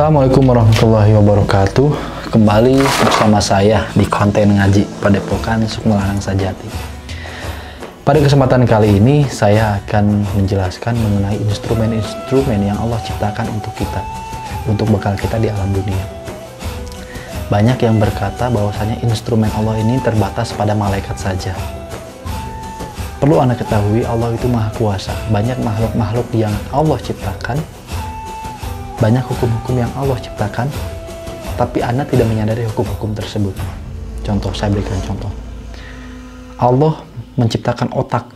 Assalamualaikum warahmatullahi wabarakatuh. Kembali bersama saya di konten ngaji Padepokan Sukma Lanang Sajati. Pada kesempatan kali ini saya akan menjelaskan mengenai instrumen-instrumen yang Allah ciptakan untuk kita, untuk bekal kita di alam dunia. Banyak yang berkata bahwasanya instrumen Allah ini terbatas pada malaikat saja. Perlu Anda ketahui, Allah itu Maha Kuasa. Banyak makhluk-makhluk yang Allah ciptakan, banyak hukum-hukum yang Allah ciptakan, tapi Anda tidak menyadari hukum-hukum tersebut. Contoh, saya berikan contoh. Allah menciptakan otak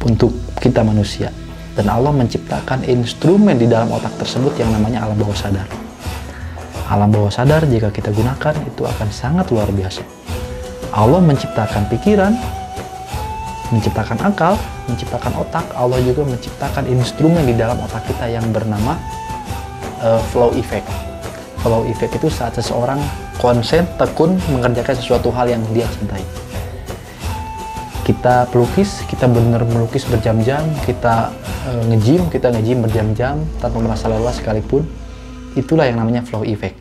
untuk kita manusia, dan Allah menciptakan instrumen di dalam otak tersebut yang namanya alam bawah sadar. Alam bawah sadar jika kita gunakan itu akan sangat luar biasa. Allah menciptakan pikiran, menciptakan akal, menciptakan otak. Allah juga menciptakan instrumen di dalam otak kita yang bernama flow effect. Flow effect itu saat seseorang konsen, tekun mengerjakan sesuatu hal yang dia cintai. Kita pelukis, kita benar melukis berjam-jam, kita nge-gym berjam-jam tanpa merasa lelah sekalipun. Itulah yang namanya flow effect.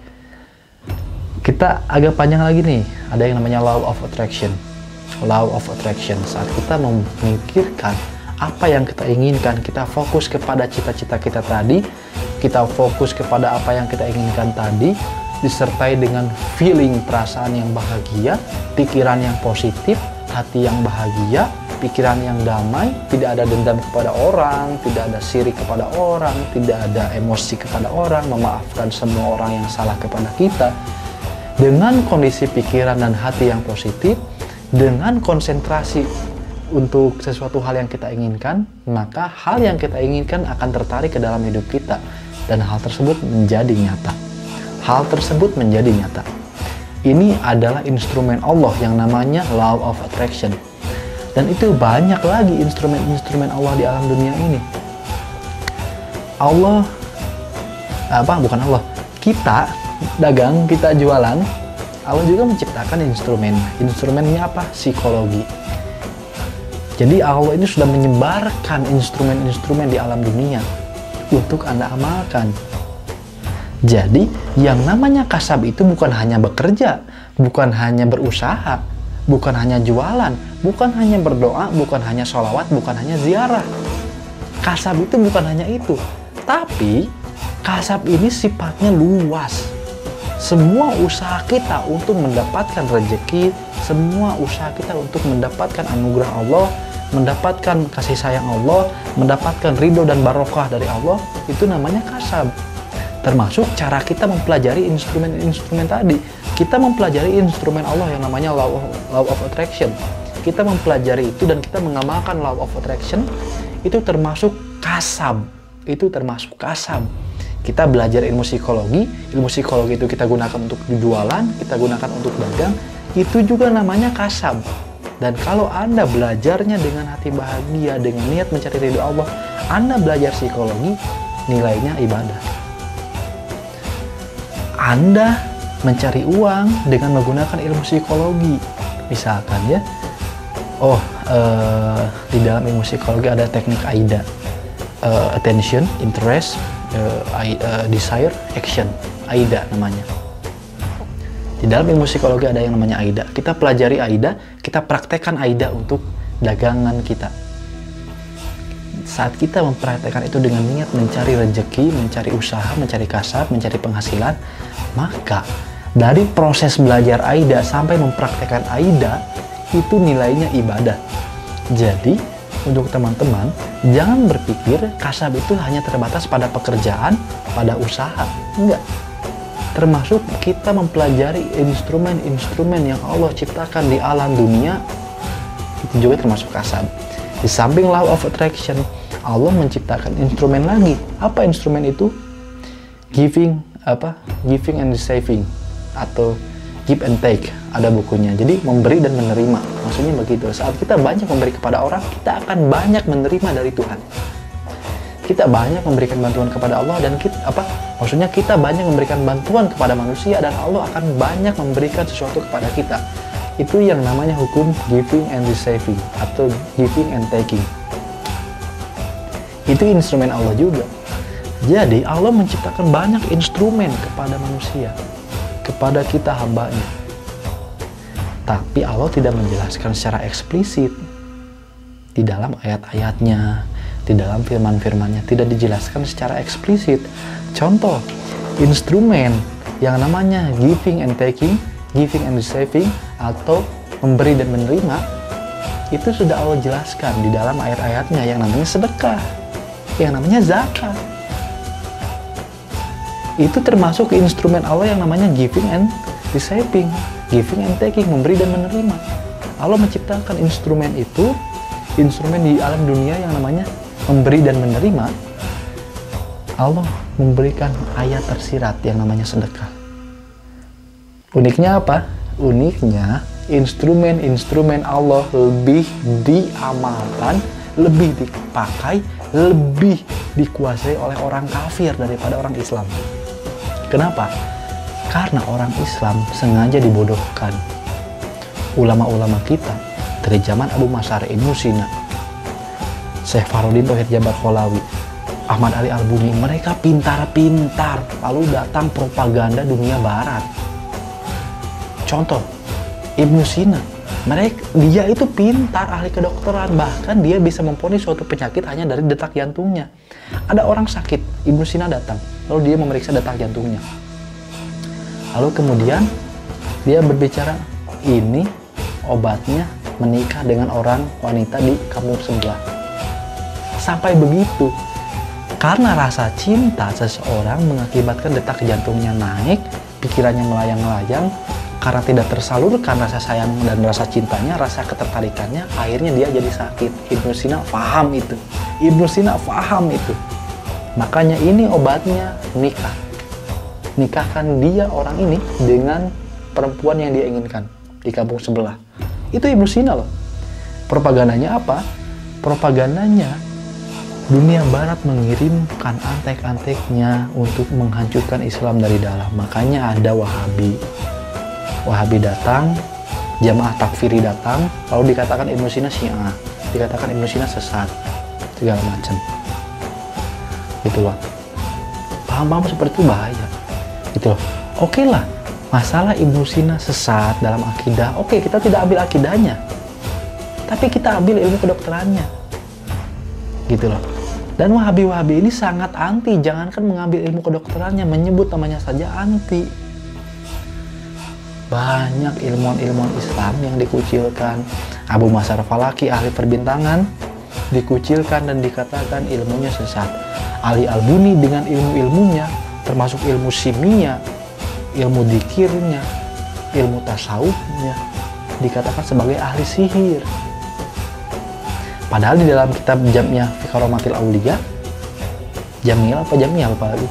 Kita agak panjang lagi nih, ada yang namanya law of attraction. Law of attraction, saat kita memikirkan apa yang kita inginkan, kita fokus kepada cita-cita kita tadi, kita fokus kepada apa yang kita inginkan tadi, disertai dengan feeling, perasaan yang bahagia, pikiran yang positif, hati yang bahagia, pikiran yang damai, tidak ada dendam kepada orang, tidak ada sirik kepada orang, tidak ada emosi kepada orang, memaafkan semua orang yang salah kepada kita. Dengan kondisi pikiran dan hati yang positif, dengan konsentrasi untuk sesuatu hal yang kita inginkan, maka hal yang kita inginkan akan tertarik ke dalam hidup kita, dan hal tersebut menjadi nyata. Hal tersebut menjadi nyata. Ini adalah instrumen Allah yang namanya law of attraction. Dan itu banyak lagi instrumen-instrumen Allah di alam dunia ini. Kita dagang, kita jualan, Allah juga menciptakan instrumen. Instrumennya apa? Psikologi. Jadi Allah ini sudah menyebarkan instrumen-instrumen di alam dunia untuk Anda amalkan. Jadi yang namanya kasab itu bukan hanya bekerja, bukan hanya berusaha, bukan hanya jualan, bukan hanya berdoa, bukan hanya sholawat, bukan hanya ziarah. Kasab itu bukan hanya itu, tapi kasab ini sifatnya luas. Semua usaha kita untuk mendapatkan rezeki, semua usaha kita untuk mendapatkan anugerah Allah, mendapatkan kasih sayang Allah, mendapatkan ridho dan barokah dari Allah, itu namanya kasab. Termasuk cara kita mempelajari instrumen-instrumen tadi. Kita mempelajari instrumen Allah yang namanya law of attraction. Kita mempelajari itu dan kita mengamalkan law of attraction, itu termasuk kasab. Itu termasuk kasab. Kita belajar ilmu psikologi itu kita gunakan untuk jualan, kita gunakan untuk dagang, itu juga namanya kasab. Dan kalau Anda belajarnya dengan hati bahagia, dengan niat mencari ridho Allah, Anda belajar psikologi, nilainya ibadah. Anda mencari uang dengan menggunakan ilmu psikologi, misalkan ya, di dalam ilmu psikologi ada teknik AIDA, attention, interest, desire, action, AIDA namanya. Di dalam ilmu psikologi ada yang namanya AIDA. Kita pelajari AIDA, kita praktekkan AIDA untuk dagangan kita. Saat kita mempraktekkan itu dengan niat mencari rezeki, mencari usaha, mencari kasab, mencari penghasilan, maka dari proses belajar AIDA sampai mempraktekkan AIDA, itu nilainya ibadah. Jadi, untuk teman-teman, jangan berpikir kasab itu hanya terbatas pada pekerjaan, pada usaha. Enggak. Termasuk kita mempelajari instrumen-instrumen yang Allah ciptakan di alam dunia, itu juga termasuk kasab. Di samping law of attraction, Allah menciptakan instrumen lagi. Apa instrumen itu? Giving and receiving, atau give and take, ada bukunya. Jadi memberi dan menerima, maksudnya begitu. Saat kita banyak memberi kepada orang, kita akan banyak menerima dari Tuhan. Kita banyak memberikan bantuan kepada Allah, dan kita banyak memberikan bantuan kepada manusia, dan Allah akan banyak memberikan sesuatu kepada kita. Itu yang namanya hukum giving and receiving, atau giving and taking. Itu instrumen Allah juga. Jadi Allah menciptakan banyak instrumen kepada manusia, kepada kita hambanya. Tapi Allah tidak menjelaskan secara eksplisit di dalam ayat-ayatnya, di dalam firman-firmannya, tidak dijelaskan secara eksplisit. Contoh, instrumen yang namanya giving and taking, giving and receiving, atau memberi dan menerima, itu sudah Allah jelaskan di dalam ayat-ayatnya yang namanya sedekah, yang namanya zakat. Itu termasuk instrumen Allah yang namanya giving and receiving, giving and taking, memberi dan menerima. Allah menciptakan instrumen itu, instrumen di alam dunia yang namanya memberi dan menerima. Allah memberikan ayat tersirat yang namanya sedekah. Uniknya apa? Uniknya instrumen-instrumen Allah lebih diamalkan, lebih dipakai, lebih dikuasai oleh orang kafir daripada orang Islam. Kenapa? Karena orang Islam sengaja dibodohkan. Ulama-ulama kita dari zaman Abu Masyar Ibnu Sina, Syekh Farudin Tauhid Jabar Kholawi, Ahmad Ali Al-Buni, mereka pintar-pintar, lalu datang propaganda dunia barat. Contoh, Ibnu Sina, dia itu pintar, ahli kedokteran, bahkan dia bisa memvonis suatu penyakit hanya dari detak jantungnya. Ada orang sakit, Ibnu Sina datang, lalu dia memeriksa detak jantungnya. Lalu kemudian dia berbicara, ini obatnya menikah dengan orang wanita di kampung sebelah. Sampai begitu, karena rasa cinta seseorang mengakibatkan detak jantungnya naik, pikirannya melayang-layang, karena tidak tersalurkan rasa sayang dan rasa cintanya, rasa ketertarikannya, akhirnya dia jadi sakit. Ibnu Sina paham itu. Ibnu Sina paham itu. Makanya ini obatnya nikah. Nikahkan dia orang ini dengan perempuan yang dia inginkan di kampung sebelah. Itu Ibnu Sina loh. Propagandanya apa? Propagandanya dunia barat mengirimkan antek-anteknya untuk menghancurkan Islam dari dalam. Makanya ada Wahabi datang, jamaah takfiri datang, lalu dikatakan Ibnu Sina Syiah, dikatakan Ibnu Sina sesat, segala macam. Gitu loh. Paham-paham seperti itu bahaya. Gitu loh. Oke lah, masalah Ibnu Sina sesat dalam akidah, oke, kita tidak ambil akidahnya, tapi kita ambil ilmu kedokterannya. Gitu loh. Dan Wahabi-Wahabi ini sangat anti, jangankan mengambil ilmu kedokterannya, menyebut namanya saja anti. Banyak ilmuwan-ilmuwan Islam yang dikucilkan. Abu Masyar Falaki, ahli perbintangan, dikucilkan dan dikatakan ilmunya sesat. Ali Al-Buni dengan ilmu-ilmunya, termasuk ilmu simia, ilmu dzikirnya, ilmu tasawufnya, dikatakan sebagai ahli sihir. Padahal di dalam kitab Jam'iyah fi Karomatil Auliya, Jamil apa Jamiyah apa lagi,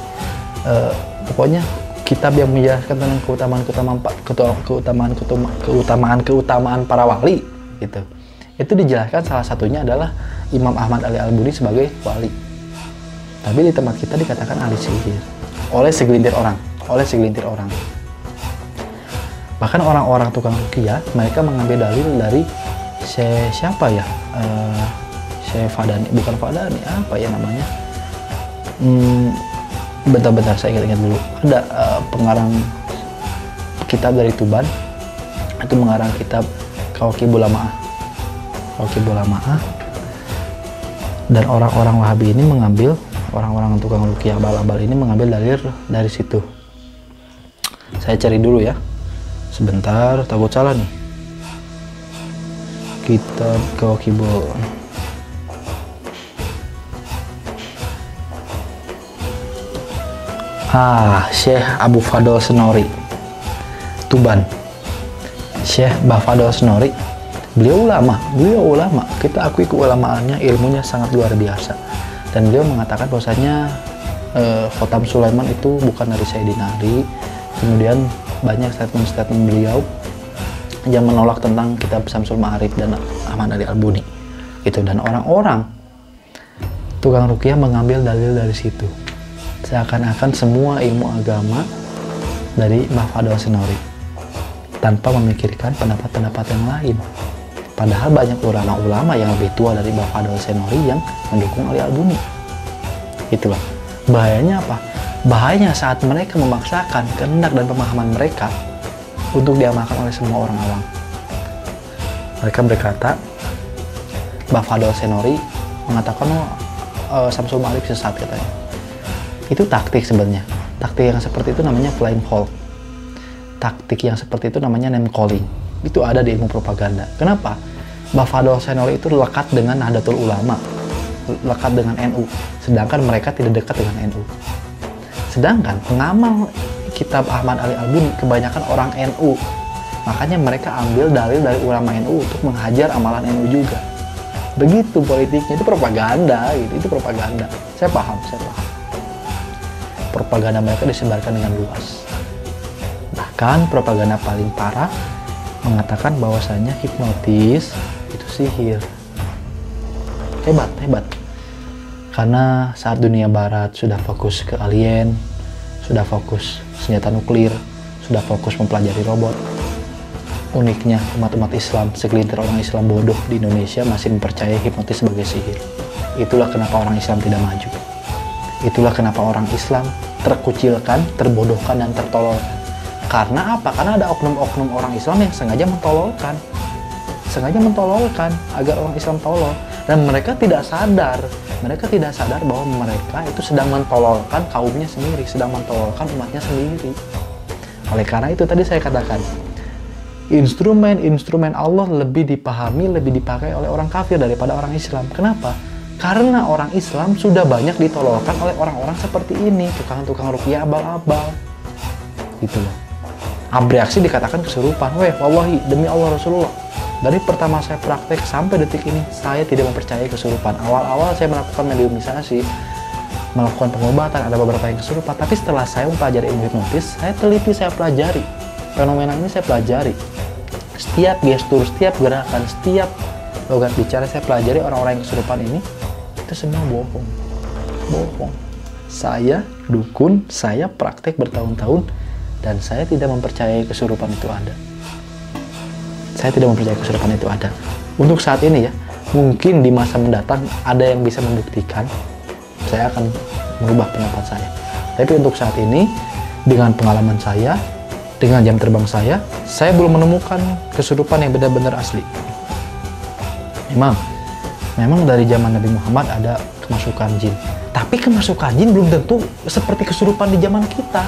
pokoknya kitab yang menjelaskan tentang keutamaan para wali, gitu. Itu dijelaskan salah satunya adalah Imam Ahmad Ali Al-Buni sebagai wali. Tapi di tempat kita dikatakan ahli sihir oleh segelintir orang. Bahkan orang-orang tukang ruqyah, mereka mengambil dalil dari siapa ya? Syekh Fadani, bukan Fadani, apa ya namanya? Bentar, saya ingat dulu. Ada pengarang kitab dari Tuban, itu mengarang kitab Kawakibul Lamaah. Dan orang-orang Wahabi ini mengambil, orang-orang tukang ruqyah abal-abal ini mengambil dalil dari situ. Saya cari dulu ya. Sebentar, takut salah nih. Kitab Kawakibul. Syekh Abu Fadl Senori, Tuban. Syekh Bafadl Senori, beliau ulama, kita akui keulamaannya, ilmunya sangat luar biasa. Dan beliau mengatakan bahwasanya Khotam Sulaiman itu bukan dari Sayyidina Ali. Kemudian banyak statement-statement beliau yang menolak tentang kitab Syamsul Ma'arif dan Ahmad Ali Al-Buni. Gitu. Dan orang-orang tukang ruqyah mengambil dalil dari situ. Seakan-akan semua ilmu agama dari Mbah Fadl Senori tanpa memikirkan pendapat-pendapat yang lain. Padahal banyak ulama-ulama yang lebih tua dari Mbah Fadl Senori yang mendukung Ali Al-Buni. Itulah. Bahayanya apa? Bahayanya saat mereka memaksakan kehendak dan pemahaman mereka untuk diamalkan oleh semua orang awam. Mereka berkata, Mbah Fadol Senori mengatakan Syamsul Ma'arif sesat katanya. Itu taktik sebenarnya. Taktik yang seperti itu namanya flame hold. Taktik yang seperti itu namanya name calling. Itu ada di ilmu propaganda. Kenapa? Mbah Fadol Senori itu lekat dengan Nahdlatul Ulama, lekat dengan NU, sedangkan mereka tidak dekat dengan NU. Sedangkan pengamal kitab Ahmad Ali Al-Buni kebanyakan orang NU. Makanya mereka ambil dalil dari ulama NU untuk menghajar amalan NU juga. Begitu politiknya, itu propaganda gitu, itu propaganda. Saya paham. Propaganda mereka disebarkan dengan luas. Bahkan propaganda paling parah mengatakan bahwasanya hipnotis itu sihir. Hebat. Karena saat dunia barat sudah fokus ke alien, sudah fokus senjata nuklir, sudah fokus mempelajari robot, uniknya umat-umat Islam, segelintir orang Islam bodoh di Indonesia masih mempercayai hipnotis sebagai sihir. Itulah kenapa orang Islam tidak maju. Itulah kenapa orang Islam terkucilkan, terbodohkan, dan tertololkan. Karena apa? Karena ada oknum-oknum orang Islam yang sengaja mentololkan agar orang Islam tolol. Dan mereka tidak sadar bahwa mereka itu sedang mentololkan kaumnya sendiri, sedang mentololkan umatnya sendiri. Oleh karena itu tadi saya katakan, instrumen Allah lebih dipahami, lebih dipakai oleh orang kafir daripada orang Islam. Kenapa? Karena orang Islam sudah banyak ditololkan oleh orang-orang seperti ini, tukang-tukang ruqyah abal-abal. Gitu loh. Abreaksi dikatakan kesurupan. Wallahi, demi Allah Rasulullah, dari pertama saya praktek sampai detik ini, saya tidak mempercayai kesurupan. Awal-awal saya melakukan mediumisasi, melakukan pengobatan, ada beberapa yang kesurupan. Tapi setelah saya mempelajari ilmu hipnotis, saya teliti, saya pelajari. Fenomena ini saya pelajari. Setiap gestur, setiap gerakan, setiap logat bicara saya pelajari. Orang-orang yang kesurupan ini, itu semua bohong. Saya dukun, saya praktek bertahun-tahun, dan saya tidak mempercayai kesurupan itu ada. Untuk saat ini ya, mungkin di masa mendatang ada yang bisa membuktikan, saya akan merubah pendapat saya. Tapi untuk saat ini, dengan pengalaman saya, dengan jam terbang saya belum menemukan kesurupan yang benar-benar asli. Memang dari zaman Nabi Muhammad ada kemasukan jin. Tapi kemasukan jin belum tentu seperti kesurupan di zaman kita.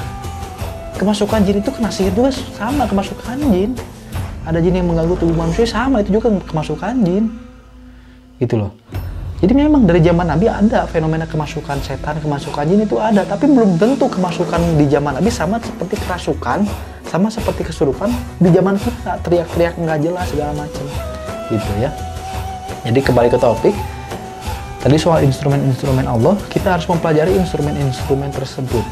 Kemasukan jin itu kena sihir juga sama kemasukan jin. Ada jin yang mengganggu tubuh manusia, sama itu juga kemasukan jin. Gitu loh. Jadi memang dari zaman Nabi ada fenomena kemasukan setan, kemasukan jin itu ada. Tapi belum tentu kemasukan di zaman Nabi sama seperti kerasukan, sama seperti kesurupan di zaman kita. Teriak-teriak nggak jelas segala macam. Gitu ya. Jadi kembali ke topik. Tadi soal instrumen-instrumen Allah, kita harus mempelajari instrumen-instrumen tersebut.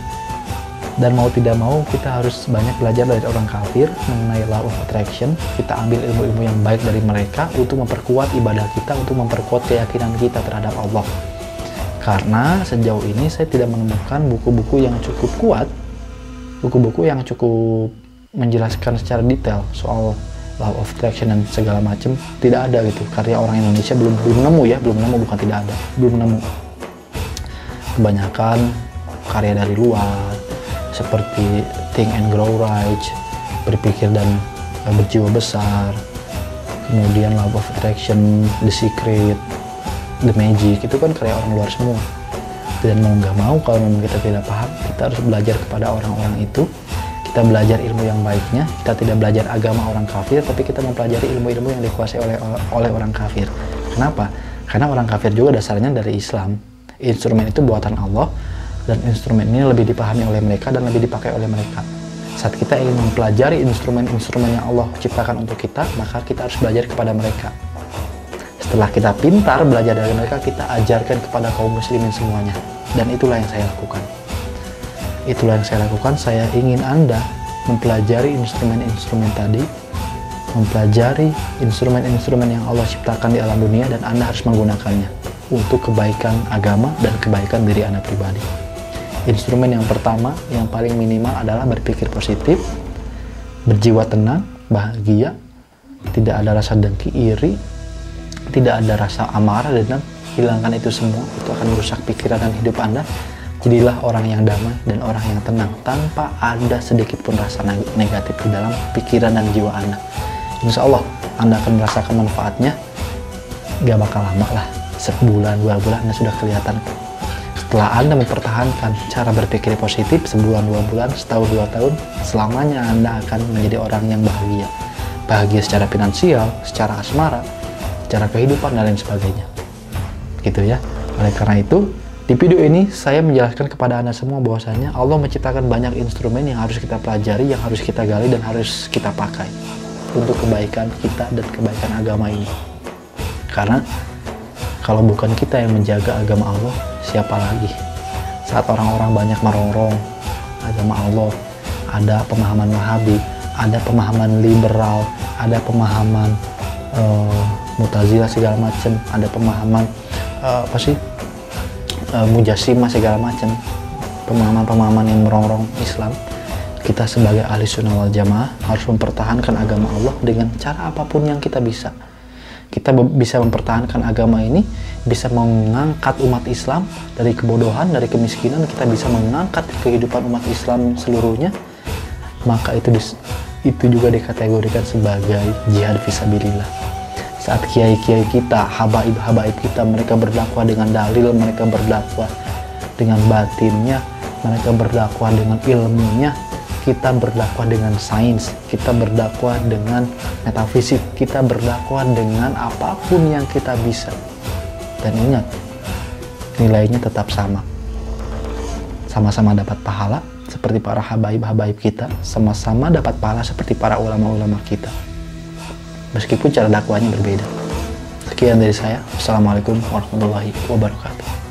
Dan mau tidak mau kita harus banyak belajar dari orang kafir mengenai law of attraction. Kita ambil ilmu-ilmu yang baik dari mereka untuk memperkuat ibadah kita, untuk memperkuat keyakinan kita terhadap Allah. Karena sejauh ini saya tidak menemukan buku-buku yang cukup kuat, buku-buku yang cukup menjelaskan secara detail soal law of attraction dan segala macam. Tidak ada gitu. Karya orang Indonesia belum nemu, bukan tidak ada, belum nemu. Kebanyakan karya dari luar, seperti Think and Grow Rich, berpikir dan berjiwa besar, kemudian Law of Attraction, The Secret, The Magic, itu kan karya orang luar semua. Dan mau nggak mau, kalau memang kita tidak paham, kita harus belajar kepada orang-orang itu. Kita belajar ilmu yang baiknya, kita tidak belajar agama orang kafir, tapi kita mempelajari ilmu-ilmu yang dikuasai oleh orang kafir. Kenapa? Karena orang kafir juga dasarnya dari Islam. Instrumen itu buatan Allah, dan instrumen ini lebih dipahami oleh mereka dan lebih dipakai oleh mereka. Saat kita ingin mempelajari instrumen-instrumen yang Allah ciptakan untuk kita, maka kita harus belajar kepada mereka. Setelah kita pintar belajar dari mereka, kita ajarkan kepada kaum muslimin semuanya. Dan itulah yang saya lakukan. Saya ingin Anda mempelajari instrumen-instrumen tadi, mempelajari instrumen-instrumen yang Allah ciptakan di alam dunia, dan Anda harus menggunakannya untuk kebaikan agama dan kebaikan diri Anda pribadi. Instrumen yang pertama, yang paling minimal adalah berpikir positif, berjiwa tenang, bahagia, tidak ada rasa dengki, iri, tidak ada rasa amarah, dan hilangkan itu semua. Itu akan merusak pikiran dan hidup Anda. Jadilah orang yang damai dan orang yang tenang tanpa ada sedikit pun rasa negatif di dalam pikiran dan jiwa Anda. Insya Allah Anda akan merasakan manfaatnya. Gak bakal lama lah, sebulan, 2 bulan Anda sudah kelihatan. Setelah Anda mempertahankan cara berpikir positif sebulan, 2 bulan, setahun, 2 tahun, selamanya Anda akan menjadi orang yang bahagia. Bahagia secara finansial, secara asmara, secara kehidupan, dan lain sebagainya. Gitu ya. Oleh karena itu, di video ini saya menjelaskan kepada Anda semua bahwasanya Allah menciptakan banyak instrumen yang harus kita pelajari, yang harus kita gali, dan harus kita pakai untuk kebaikan kita dan kebaikan agama ini. Karena kalau bukan kita yang menjaga agama Allah, siapa lagi? Saat orang-orang banyak merongrong agama Allah, ada pemahaman Wahabi, ada pemahaman liberal, ada pemahaman Mu'tazilah segala macam, ada pemahaman Mujasimah segala macam, pemahaman-pemahaman yang merongrong Islam. Kita sebagai ahli sunnah wal jamaah harus mempertahankan agama Allah dengan cara apapun yang kita bisa. Kita bisa mempertahankan agama ini, bisa mengangkat umat Islam dari kebodohan, dari kemiskinan, kita bisa mengangkat kehidupan umat Islam seluruhnya. Maka itu juga dikategorikan sebagai jihad fisabilillah. Saat kiai-kiai kita, habaib-habaib kita, mereka berdakwah dengan dalil, mereka berdakwah dengan batinnya, mereka berdakwah dengan ilmunya, kita berdakwah dengan sains, kita berdakwah dengan metafisik, kita berdakwah dengan apapun yang kita bisa. Dan ingat, nilainya tetap sama. Sama-sama dapat pahala seperti para habaib-habaib kita, sama-sama dapat pahala seperti para ulama-ulama kita. Meskipun cara dakwahnya berbeda. Sekian dari saya. Assalamualaikum warahmatullahi wabarakatuh.